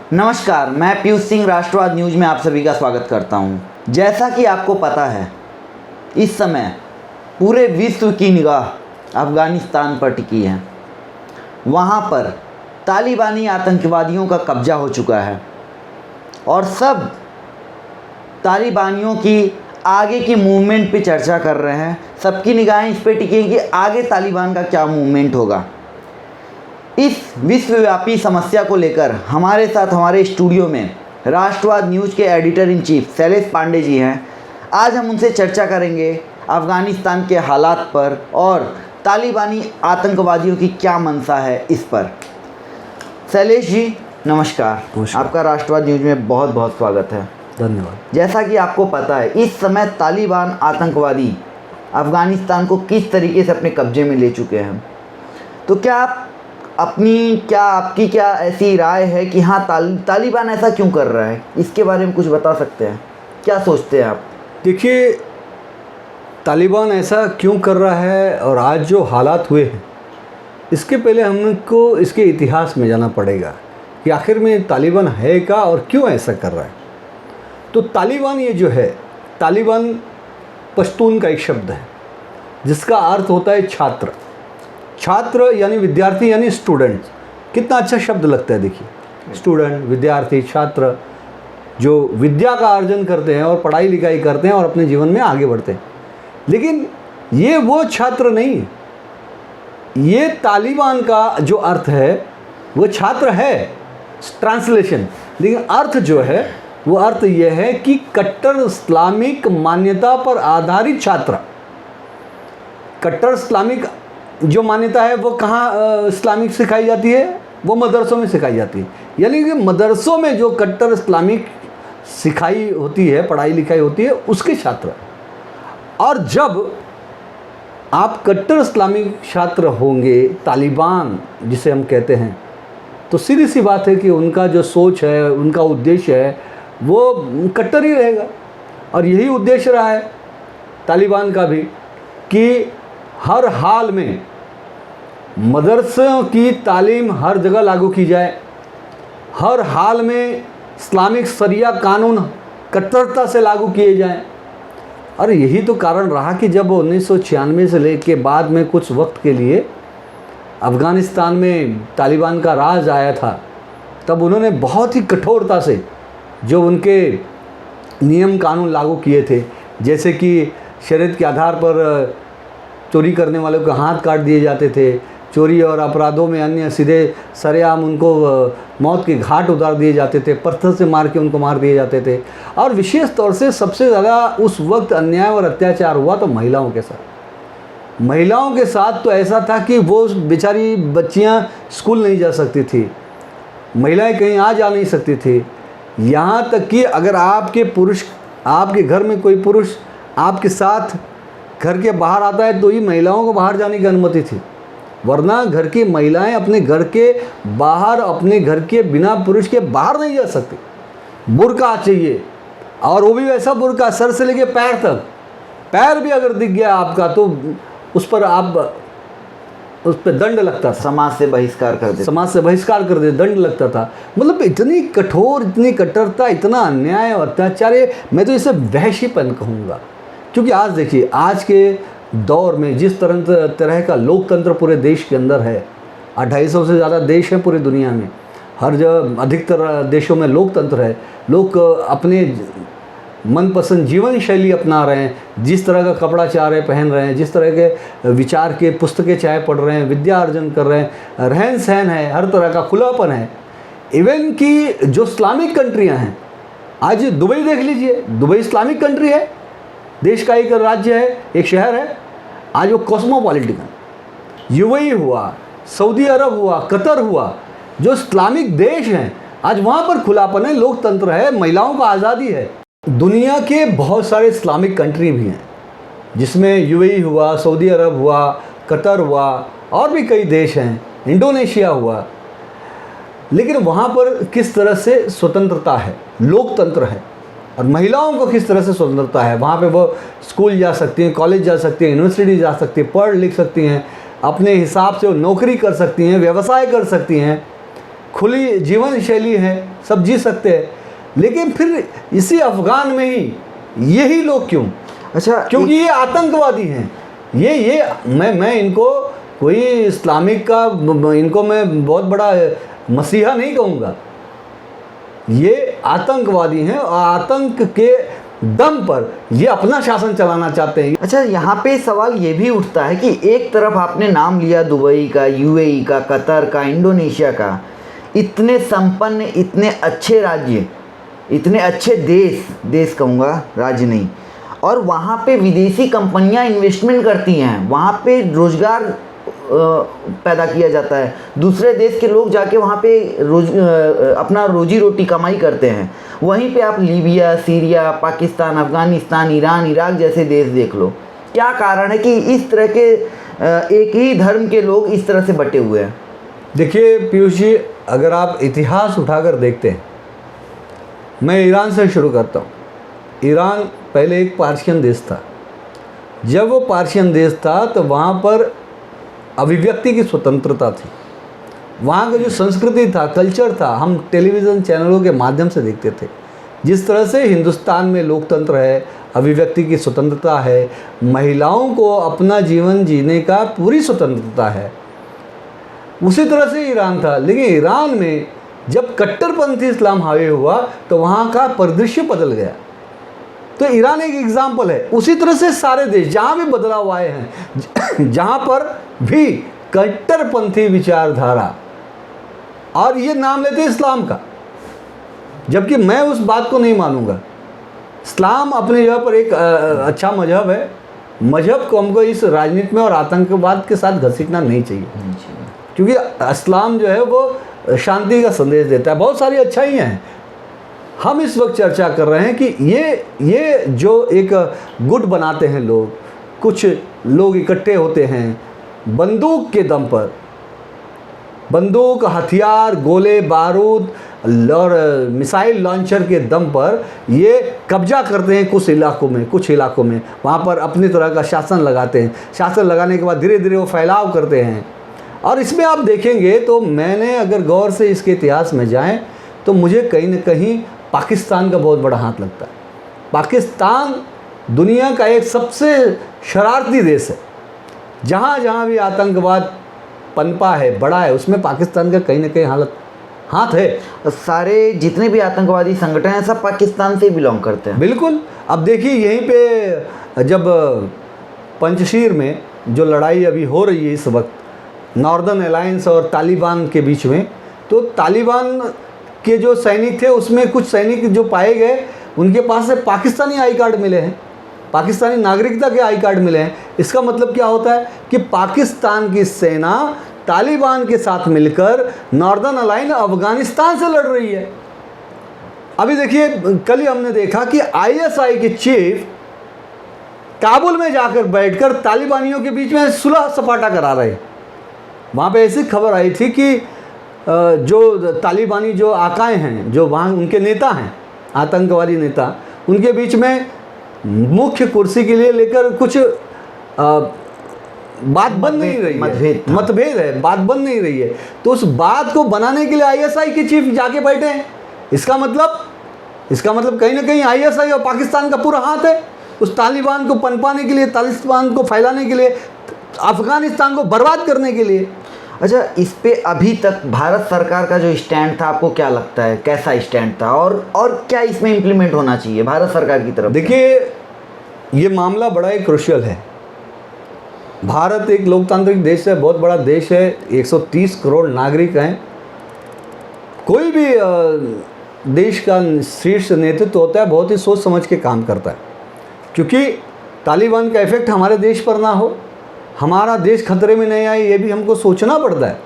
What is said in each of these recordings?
नमस्कार, मैं पीयूष सिंह राष्ट्रवाद न्यूज़ में आप सभी का स्वागत करता हूं। जैसा कि आपको पता है, इस समय पूरे विश्व की निगाह अफ़गानिस्तान पर टिकी है। वहां पर तालिबानी आतंकवादियों का कब्जा हो चुका है और सब तालिबानियों की आगे की मूवमेंट पे चर्चा कर रहे हैं। सबकी निगाहें इस पे टिकी हैं कि आगे तालिबान का क्या मूवमेंट होगा। इस विश्वव्यापी समस्या को लेकर हमारे साथ हमारे स्टूडियो में राष्ट्रवाद न्यूज़ के editor in chief Shailesh Pandey ji हैं। आज हम उनसे चर्चा करेंगे अफ़गानिस्तान के हालात पर और तालिबानी आतंकवादियों की क्या मंशा है इस पर। शैलेश जी नमस्कार। आपका राष्ट्रवाद न्यूज़ में बहुत बहुत स्वागत है। धन्यवाद। जैसा कि आपको पता है, इस समय तालिबान आतंकवादी अफ़गानिस्तान को किस तरीके से अपने कब्जे में ले चुके हैं, तो क्या आपकी क्या ऐसी राय है कि हाँ तालिबान ऐसा क्यों कर रहा है, इसके बारे में कुछ बता सकते हैं? क्या सोचते हैं आप? देखिए, तालिबान ऐसा क्यों कर रहा है और आज जो हालात हुए हैं, इसके पहले हमको इसके इतिहास में जाना पड़ेगा कि आखिर में तालिबान है क्या और क्यों ऐसा कर रहा है। तो तालिबान ये जो है, तालिबान पश्तून का एक शब्द है जिसका अर्थ होता है छात्र। छात्र यानी विद्यार्थी यानी स्टूडेंट। कितना अच्छा शब्द लगता है। देखिए, स्टूडेंट, विद्यार्थी, छात्र जो विद्या का अर्जन करते हैं और पढ़ाई लिखाई करते हैं और अपने जीवन में आगे बढ़ते हैं। लेकिन ये वो छात्र नहीं है। ये तालिबान का जो अर्थ है वो छात्र है, ट्रांसलेशन, लेकिन अर्थ जो है वो अर्थ ये है कि कट्टर इस्लामिक मान्यता पर आधारित छात्र। कट्टर इस्लामिक जो मान्यता है वो कहाँ इस्लामिक सिखाई जाती है? वो मदरसों में सिखाई जाती है। यानी कि मदरसों में जो कट्टर इस्लामिक सिखाई होती है, पढ़ाई लिखाई होती है, उसके छात्र। और जब आप कट्टर इस्लामिक छात्र होंगे, तालिबान जिसे हम कहते हैं, तो सीधी सी बात है कि उनका जो सोच है, उनका उद्देश्य है, वो कट्टर ही रहेगा। और यही उद्देश्य रहा है तालिबान का भी कि हर हाल में मदरसों की तालीम हर जगह लागू की जाए, हर हाल में इस्लामिक शरिया कानून कट्टरता से लागू किए जाएं। और यही तो कारण रहा कि जब 1996 से लेके बाद में कुछ वक्त के लिए अफ़गानिस्तान में तालिबान का राज आया था, तब उन्होंने बहुत ही कठोरता से जो उनके नियम कानून लागू किए थे, जैसे कि शरीयत के आधार पर चोरी करने वालों के हाथ काट दिए जाते थे, चोरी और अपराधों में अन्य सीधे सरेआम उनको मौत के घाट उतार दिए जाते थे, पत्थर से मार के उनको मार दिए जाते थे। और विशेष तौर से सबसे ज़्यादा उस वक्त अन्याय और अत्याचार हुआ तो महिलाओं के साथ। महिलाओं के साथ तो ऐसा था कि वो बेचारी बच्चियां स्कूल नहीं जा सकती थी, महिलाएं कहीं आ जा नहीं सकती थी। यहाँ तक कि अगर आपके घर में कोई पुरुष आपके साथ घर के बाहर आता है तो ही महिलाओं को बाहर जाने की अनुमति थी, वरना घर की महिलाएं अपने घर के बाहर, अपने घर के बिना पुरुष के बाहर नहीं जा सकती। बुर्का चाहिए, और वो भी वैसा बुर्का सर से लेके पैर तक। पैर भी अगर दिख गया आपका तो उस पर दंड लगता था, समाज से बहिष्कार कर दे, दंड लगता था। मतलब इतनी कठोर, इतनी कट्टरता, इतना अन्याय और अत्याचार, मैं तो इसे वहशीपन कहूँगा। क्योंकि आज देखिए, आज के दौर में जिस तरह का लोकतंत्र पूरे देश के अंदर है, 250 से ज़्यादा देश हैं पूरी दुनिया में, हर जगह अधिकतर देशों में लोकतंत्र है। लोग अपने मनपसंद जीवन शैली अपना रहे हैं, जिस तरह का कपड़ा चाह रहे पहन रहे हैं, जिस तरह के विचार के पुस्तकें चाहे पढ़ रहे हैं, विद्या अर्जन कर रहे हैं, रहन सहन है, हर तरह का खुलापन है। इवन कि जो इस्लामिक कंट्रियाँ हैं, आज दुबई देख लीजिए, दुबई इस्लामिक कंट्री है, देश का एक राज्य है, एक शहर है। आज वो कॉस्मोपॉलिटिकन, यूएई हुआ, सऊदी अरब हुआ, कतर हुआ, जो इस्लामिक देश हैं, आज वहाँ पर खुलापन है, लोकतंत्र है, महिलाओं को आज़ादी है। दुनिया के बहुत सारे इस्लामिक कंट्री भी हैं, जिसमें यूएई हुआ, सऊदी अरब हुआ, कतर हुआ, और भी कई देश हैं, इंडोनेशिया हुआ। लेकिन वहाँ पर किस तरह से स्वतंत्रता है, लोकतंत्र है, और महिलाओं को किस तरह से स्वतंत्रता है। वहाँ पे वो स्कूल जा सकती हैं, कॉलेज जा सकती हैं, यूनिवर्सिटी जा सकती हैं, पढ़ लिख सकती हैं, अपने हिसाब से वो नौकरी कर सकती हैं, व्यवसाय कर सकती हैं, खुली जीवन शैली है। सब जी सकते हैं, लेकिन फिर इसी अफ़गान में ही यही लोग क्यों? अच्छा, क्योंकि ये आतंकवादी हैं। ये मैं इनको कोई इस्लामिक का, इनको मैं बहुत बड़ा मसीहा नहीं कहूँगा। ये आतंकवादी हैं और आतंक के दम पर ये अपना शासन चलाना चाहते हैं। अच्छा, यहाँ पे सवाल ये भी उठता है कि एक तरफ आपने नाम लिया दुबई का, यूएई का, कतर का, इंडोनेशिया का, इतने संपन्न, इतने अच्छे राज्य, इतने अच्छे देश कहूँगा, राज्य नहीं, और वहाँ पे विदेशी कंपनियाँ इन्वेस्टमेंट करती हैं, वहाँ पे रोज़गार पैदा किया जाता है, दूसरे देश के लोग जाके वहाँ पे अपना रोजी रोटी कमाई करते हैं। वहीं पे आप Libya, Syria, Pakistan, Afghanistan, Iran, Iraq जैसे देश देख लो। क्या कारण है कि इस तरह के एक ही धर्म के लोग इस तरह से बटे हुए हैं? देखिए पीयूष जी, अगर आप इतिहास उठाकर देखते हैं, मैं ईरान से शुरू करता हूँ। ईरान पहले एक पार्शियन देश था। जब वो पार्शियन देश था तो वहाँ पर अभिव्यक्ति की स्वतंत्रता थी। वहाँ का जो संस्कृति था, कल्चर था, हम टेलीविज़न चैनलों के माध्यम से देखते थे। जिस तरह से हिंदुस्तान में लोकतंत्र है, अभिव्यक्ति की स्वतंत्रता है, महिलाओं को अपना जीवन जीने का पूरी स्वतंत्रता है, उसी तरह से ईरान था। लेकिन ईरान में जब कट्टरपंथी इस्लाम हावी हुआ तो वहाँ का परिदृश्य बदल गया। तो ईरान एक एग्जाम्पल है। उसी तरह से सारे देश जहाँ भी बदलाव आए हैं, जहाँ पर भी कट्टरपंथी विचारधारा, और ये नाम लेते हैं इस्लाम का, जबकि मैं उस बात को नहीं मानूंगा। इस्लाम अपनी जगह पर एक अच्छा मजहब है। मजहब को हमको इस राजनीति में और आतंकवाद के साथ घसीटना नहीं चाहिए, क्योंकि इस्लाम जो है वो शांति का संदेश देता है, बहुत सारी अच्छाइयाँ हैं। हम इस वक्त चर्चा कर रहे हैं कि ये जो एक गुट बनाते हैं लोग, कुछ लोग इकट्ठे होते हैं बंदूक के दम पर, बंदूक, हथियार, गोले बारूद और मिसाइल लॉन्चर के दम पर ये कब्जा करते हैं कुछ इलाकों में वहाँ पर अपनी तरह का शासन लगाते हैं। शासन लगाने के बाद धीरे धीरे वो फैलाव करते हैं। और इसमें आप देखेंगे तो मैंने अगर गौर से इसके इतिहास में जाएं तो मुझे कहीं न कहीं पाकिस्तान का बहुत बड़ा हाथ लगता है। पाकिस्तान दुनिया का एक सबसे शरारती देश है। जहाँ भी आतंकवाद पनपा है, बड़ा है, उसमें पाकिस्तान का कहीं न कहीं हाथ है। सारे जितने भी आतंकवादी संगठन हैं सब पाकिस्तान से बिलोंग करते हैं। बिल्कुल। अब देखिए यहीं पे जब पंजशीर में जो लड़ाई अभी हो रही है इस वक्त नॉर्दर्न अलायंस और तालिबान के बीच में, तो तालिबान के जो सैनिक थे उसमें कुछ सैनिक जो पाए गए उनके पास से पाकिस्तानी आई कार्ड मिले हैं, पाकिस्तानी नागरिकता के आई कार्ड मिले हैं। इसका मतलब क्या होता है कि पाकिस्तान की सेना तालिबान के साथ मिलकर नॉर्दर्न अलायंस अफगानिस्तान से लड़ रही है। अभी देखिए कल ही हमने देखा कि आईएसआई के चीफ काबुल में जाकर बैठकर तालिबानियों के बीच में सुलह सपाटा करा रहे। वहाँ पे ऐसी खबर आई थी कि जो तालिबानी जो आकाएँ हैं, जो वहाँ उनके नेता हैं, आतंकवादी नेता, उनके बीच में मुख्य कुर्सी के लिए लेकर कुछ बात बन नहीं रही है, मतभेद है, बात बन नहीं रही है। तो उस बात को बनाने के लिए आईएसआई के चीफ जाके बैठे हैं। इसका मतलब कहीं ना कहीं आईएसआई और पाकिस्तान का पूरा हाथ है उस तालिबान को पनपाने के लिए, तालिबान को फैलाने के लिए, अफगानिस्तान को बर्बाद करने के लिए। अच्छा, इस पे अभी तक भारत सरकार का जो स्टैंड था, आपको क्या लगता है कैसा स्टैंड था, और क्या इसमें इम्प्लीमेंट होना चाहिए भारत सरकार की तरफ? देखिए ये मामला बड़ा ही क्रूशियल है। भारत एक लोकतांत्रिक देश है, बहुत बड़ा देश है, 130 करोड़ नागरिक हैं। कोई भी देश का शीर्ष नेतृत्व होता है बहुत ही सोच समझ के काम करता है, क्योंकि तालिबान का इफेक्ट हमारे देश पर ना हो, हमारा देश खतरे में नहीं आए, ये भी हमको सोचना पड़ता है।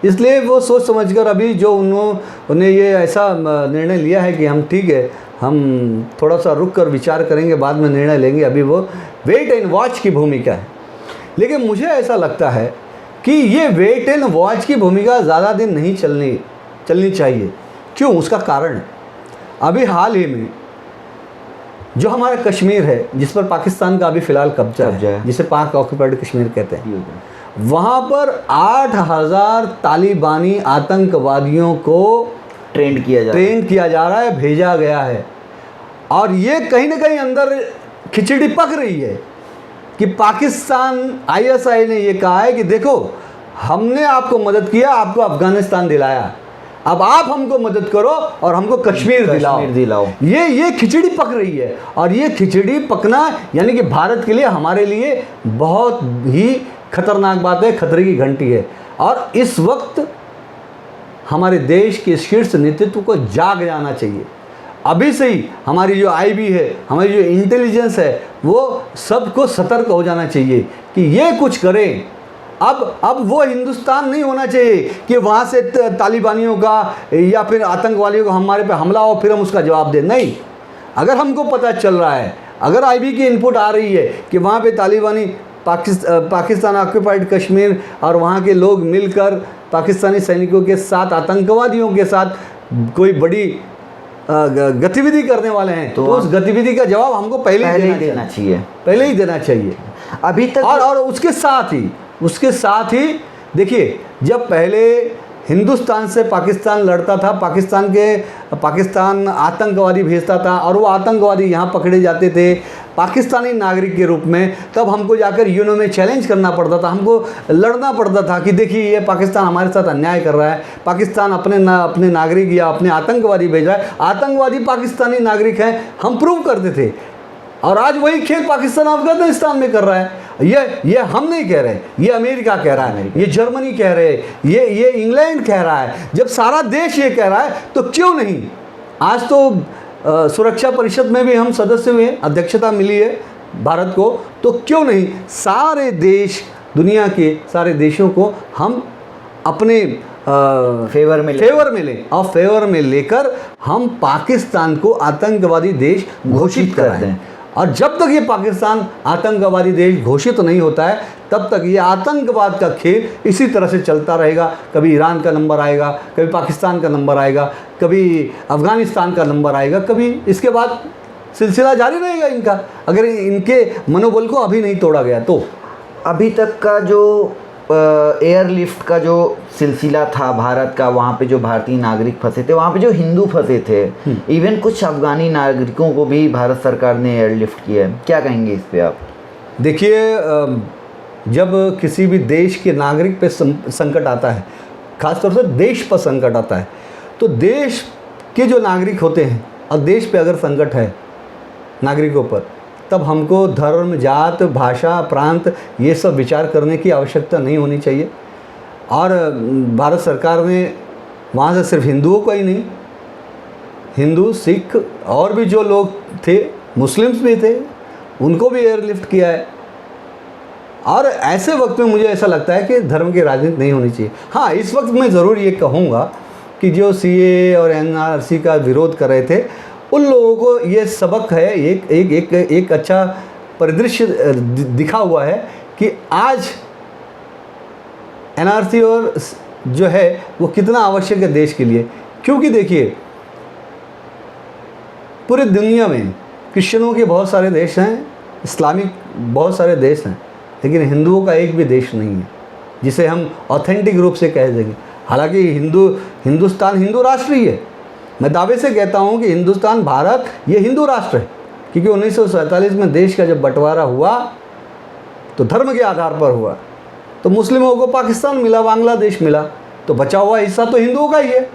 इसलिए वो सोच समझकर अभी जो उन्होंने ये ऐसा निर्णय लिया है कि हम ठीक है, हम थोड़ा सा रुक कर विचार करेंगे, बाद में निर्णय लेंगे। अभी वो वेट एंड वॉच की भूमिका है। लेकिन मुझे ऐसा लगता है कि ये वेट एंड वॉच की भूमिका ज़्यादा दिन नहीं चलनी चाहिए। क्यों? उसका कारण है अभी हाल ही में जो हमारा कश्मीर है, जिस पर पाकिस्तान का अभी फ़िलहाल कब्जा है, जिसे पाक ऑक्यूपाइड कश्मीर कहते हैं, वहाँ पर 8000 तालिबानी आतंकवादियों को ट्रेंड किया जा रहा है। ट्रेंड किया जा रहा है, भेजा गया है। और ये कहीं ना कहीं अंदर खिचड़ी पक रही है कि पाकिस्तान, आईएसआई ने ये कहा है कि देखो हमने आपको मदद किया, आपको अफगानिस्तान दिलाया, अब आप हमको मदद करो और हमको कश्मीर दिलाओ। ये खिचड़ी पक रही है। और ये खिचड़ी पकना यानी कि भारत के लिए, हमारे लिए बहुत ही खतरनाक बात है, खतरे की घंटी है। और इस वक्त हमारे देश के शीर्ष नेतृत्व को जाग जाना चाहिए। अभी से ही हमारी जो आईबी है, हमारी जो इंटेलिजेंस है, वो सबको सतर्क हो जाना चाहिए कि ये कुछ करें। अब वो हिंदुस्तान नहीं होना चाहिए कि वहाँ से तालिबानियों का या फिर आतंकवादियों का हमारे पे हमला हो फिर हम उसका जवाब दें। नहीं, अगर हमको पता चल रहा है, अगर आईबी की इनपुट आ रही है कि वहाँ पे तालिबानी पाकिस्तान ऑक्युपाइड कश्मीर और वहाँ के लोग मिलकर पाकिस्तानी सैनिकों के साथ, आतंकवादियों के साथ कोई बड़ी गतिविधि करने वाले हैं, तो उस गतिविधि का जवाब हमको पहले ही देना चाहिए। अभी तक और उसके साथ ही देखिए, जब पहले हिंदुस्तान से पाकिस्तान लड़ता था, पाकिस्तान आतंकवादी भेजता था और वो आतंकवादी यहाँ पकड़े जाते थे पाकिस्तानी नागरिक के रूप में, तब हमको जाकर यूएन में चैलेंज करना पड़ता था, हमको लड़ना पड़ता था कि देखिए ये पाकिस्तान हमारे साथ अन्याय कर रहा है, पाकिस्तान अपने नागरिक या अपने आतंकवादी भेज रहा है, आतंकवादी पाकिस्तानी नागरिक हैं, हम प्रूव करते थे। और आज वही खेल पाकिस्तान अफगानिस्तान में कर रहा है। ये हम नहीं कह रहे, ये अमेरिका कह रहा है, ये जर्मनी कह रहे हैं, ये इंग्लैंड कह रहा है। जब सारा देश ये कह रहा है तो क्यों नहीं, आज तो सुरक्षा परिषद में भी हम सदस्य हुए, अध्यक्षता मिली है भारत को, तो क्यों नहीं सारे देश, दुनिया के सारे देशों को हम अपने फेवर में लें और फेवर में लेकर हम पाकिस्तान को आतंकवादी देश घोषित कर दें। और जब तक ये पाकिस्तान आतंकवादी देश घोषित नहीं होता है, तब तक ये आतंकवाद का खेल इसी तरह से चलता रहेगा। कभी ईरान का नंबर आएगा, कभी पाकिस्तान का नंबर आएगा, कभी अफ़गानिस्तान का नंबर आएगा, कभी इसके बाद सिलसिला जारी रहेगा इनका, अगर इनके मनोबल को अभी नहीं तोड़ा गया तो। अभी तक का जो एयरलिफ्ट का जो सिलसिला था भारत का, वहाँ पे जो भारतीय नागरिक फंसे थे, वहाँ पे जो हिंदू फंसे थे, इवन कुछ अफगानी नागरिकों को भी भारत सरकार ने एयरलिफ्ट किया है, क्या कहेंगे इस पे आप? देखिए, जब किसी भी देश के नागरिक पे संकट आता है, ख़ासतौर से देश पर संकट आता है, तो देश के जो नागरिक होते हैं और देश पे अगर संकट है नागरिकों पर, तब हमको धर्म, जात, भाषा, प्रांत ये सब विचार करने की आवश्यकता नहीं होनी चाहिए। और भारत सरकार ने वहाँ से सिर्फ हिंदुओं को ही नहीं, हिंदू, सिख और भी जो लोग थे, मुस्लिम्स भी थे, उनको भी एयरलिफ्ट किया है। और ऐसे वक्त में मुझे ऐसा लगता है कि धर्म की राजनीति नहीं होनी चाहिए। हाँ, इस वक्त मैं ज़रूर ये कहूँगा कि जो सीए और एनआरसी का विरोध कर रहे थे, उन लोगों को ये सबक है, एक अच्छा परिदृश्य दिखा हुआ है कि आज एनआरसी और जो है वो कितना आवश्यक है देश के लिए। क्योंकि देखिए, पूरे दुनिया में क्रिश्चियनों के बहुत सारे देश हैं, इस्लामिक बहुत सारे देश हैं, लेकिन हिंदुओं का एक भी देश नहीं है जिसे हम ऑथेंटिक रूप से कह देंगे। हालांकि हिंदुस्तान हिंदू राष्ट्र ही है। मैं दावे से कहता हूँ कि हिंदुस्तान, भारत ये हिंदू राष्ट्र है, क्योंकि 1947 में देश का जब बंटवारा हुआ तो धर्म के आधार पर हुआ। तो मुस्लिमों को पाकिस्तान मिला, बांग्लादेश मिला, तो बचा हुआ हिस्सा तो हिंदुओं का ही है।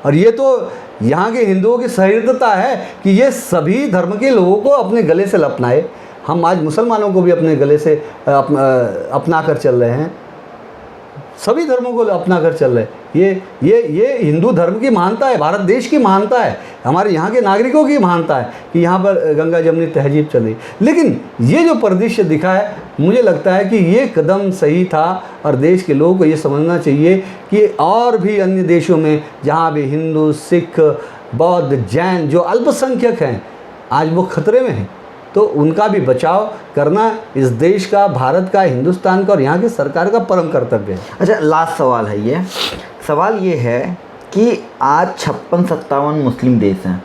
और ये तो यहाँ के हिंदुओं की सहृदयता है कि ये सभी धर्म के लोगों को अपने गले से अपनाए। हम आज मुसलमानों को भी अपने गले से अपना कर चल रहे हैं, सभी धर्मों को अपना कर चल रहे हैं। ये हिंदू धर्म की महानता है, भारत देश की महानता है, हमारे यहाँ के नागरिकों की महानता है कि यहाँ पर गंगा जमनी तहजीब चली। लेकिन ये जो परिदृश्य दिखा है, मुझे लगता है कि ये कदम सही था और देश के लोगों को ये समझना चाहिए कि और भी अन्य देशों में जहाँ भी हिंदू, सिख, बौद्ध, जैन जो अल्पसंख्यक हैं, आज वो खतरे में हैं, तो उनका भी बचाव करना इस देश का, भारत का, हिंदुस्तान का और यहाँ की सरकार का परम कर्तव्य है। अच्छा, लास्ट सवाल है ये। सवाल ये है कि आज 56-57 मुस्लिम देश हैं,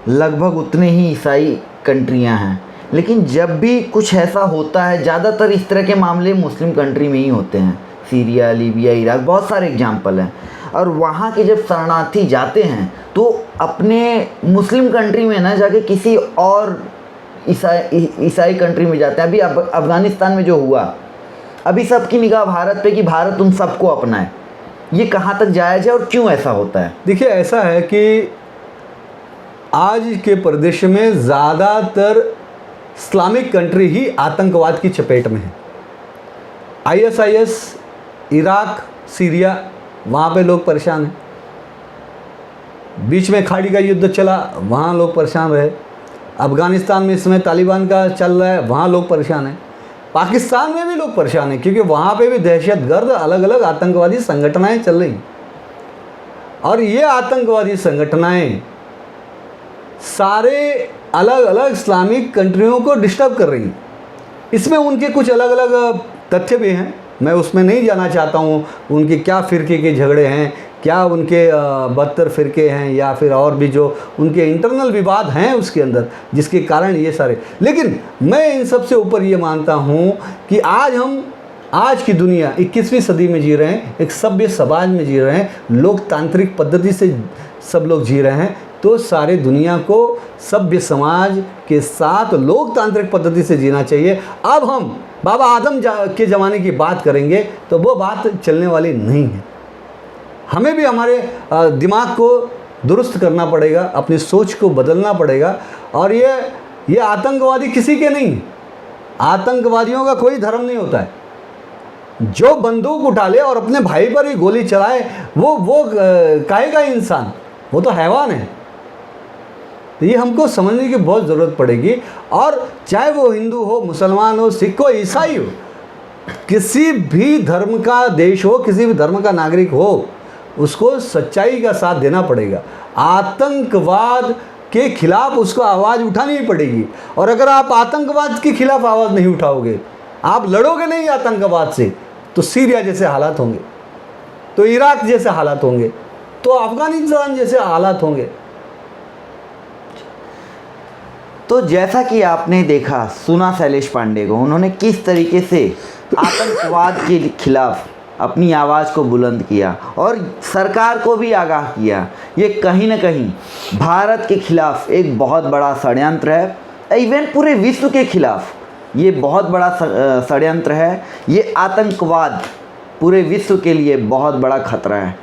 लगभग उतने ही ईसाई कंट्रियां हैं, लेकिन जब भी कुछ ऐसा होता है, ज़्यादातर इस तरह के मामले मुस्लिम कंट्री में ही होते हैं। सीरिया, लीबिया, इराक, बहुत सारे एग्जाम्पल हैं। और वहाँ के जब शरणार्थी जाते हैं तो अपने मुस्लिम कंट्री में ना जाके किसी और ईसाई कंट्री में जाते हैं। अभी अफ़गानिस्तान में जो हुआ, अभी सबकी निगाह भारत पे कि भारत उन सबको अपनाए। ये कहाँ तक जायज़ है और क्यों ऐसा होता है? देखिए, ऐसा है कि आज के परिदृश्य में ज़्यादातर इस्लामिक कंट्री ही आतंकवाद की चपेट में है। ISIS, इराक, सीरिया, वहाँ पे लोग परेशान हैं। बीच में खाड़ी का युद्ध चला, वहाँ लोग परेशान रहे। अफ़गानिस्तान में इस समय तालिबान का चल रहा है, वहाँ लोग परेशान हैं। पाकिस्तान में भी लोग परेशान हैं क्योंकि वहाँ पे भी दहशतगर्द अलग अलग आतंकवादी संगठनाएं चल रही। और ये आतंकवादी संगठनाएं सारे अलग अलग इस्लामिक कंट्रियों को डिस्टर्ब कर रही। इसमें उनके कुछ अलग अलग तथ्य भी हैं, मैं उसमें नहीं जाना चाहता हूँ। उनके क्या फ़िरके के झगड़े हैं, क्या उनके 72 फ़िरके हैं, या फिर और भी जो उनके इंटरनल विवाद हैं उसके अंदर, जिसके कारण ये सारे। लेकिन मैं इन सब से ऊपर ये मानता हूँ कि आज की दुनिया 21वीं सदी में जी रहे हैं, एक सभ्य समाज में जी रहे हैं, लोकतांत्रिक पद्धति से सब लोग जी रहे हैं। तो सारे दुनिया को सभ्य समाज के साथ लोकतांत्रिक पद्धति से जीना चाहिए। अब हम बाबा आदम के ज़माने की बात करेंगे तो वो बात चलने वाली नहीं है। हमें भी हमारे दिमाग को दुरुस्त करना पड़ेगा, अपनी सोच को बदलना पड़ेगा। और ये आतंकवादी किसी के नहीं, आतंकवादियों का कोई धर्म नहीं होता है। जो बंदूक उठा ले और अपने भाई पर ही गोली चलाए वो काहे का इंसान, वो तो हैवान है। तो ये हमको समझने की बहुत ज़रूरत पड़ेगी। और चाहे वो हिंदू हो, मुसलमान हो, सिख हो, ईसाई हो, किसी भी धर्म का देश हो, किसी भी धर्म का नागरिक हो, उसको सच्चाई का साथ देना पड़ेगा। आतंकवाद के खिलाफ उसको आवाज़ उठानी ही पड़ेगी। और अगर आप आतंकवाद के खिलाफ आवाज़ नहीं उठाओगे, आप लड़ोगे नहीं आतंकवाद से, तो सीरिया जैसे हालात होंगे, तो इराक जैसे हालात होंगे, तो अफ़गानिस्तान जैसे हालात होंगे। तो जैसा कि आपने देखा, सुना शैलेश पांडे को, उन्होंने किस तरीके से आतंकवाद के खिलाफ अपनी आवाज़ को बुलंद किया और सरकार को भी आगाह किया। ये कहीं ना कहीं भारत के खिलाफ एक बहुत बड़ा षड्यंत्र है, इवन पूरे विश्व के खिलाफ ये बहुत बड़ा षड्यंत्र है। ये आतंकवाद पूरे विश्व के लिए बहुत बड़ा खतरा है।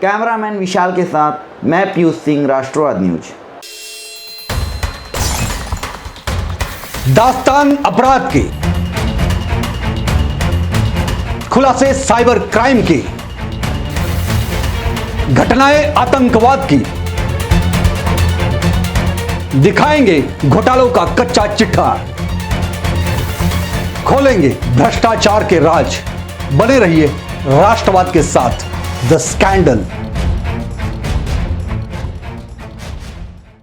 कैमरामैन विशाल के साथ मैं पीयूष सिंह, राष्ट्रवाद न्यूज। दास्तान अपराध की, खुलासे साइबर क्राइम की, घटनाएं आतंकवाद की, दिखाएंगे घोटालों का कच्चा चिट्ठा, खोलेंगे भ्रष्टाचार के राज। बने रहिए राष्ट्रवाद के साथ। The scandal.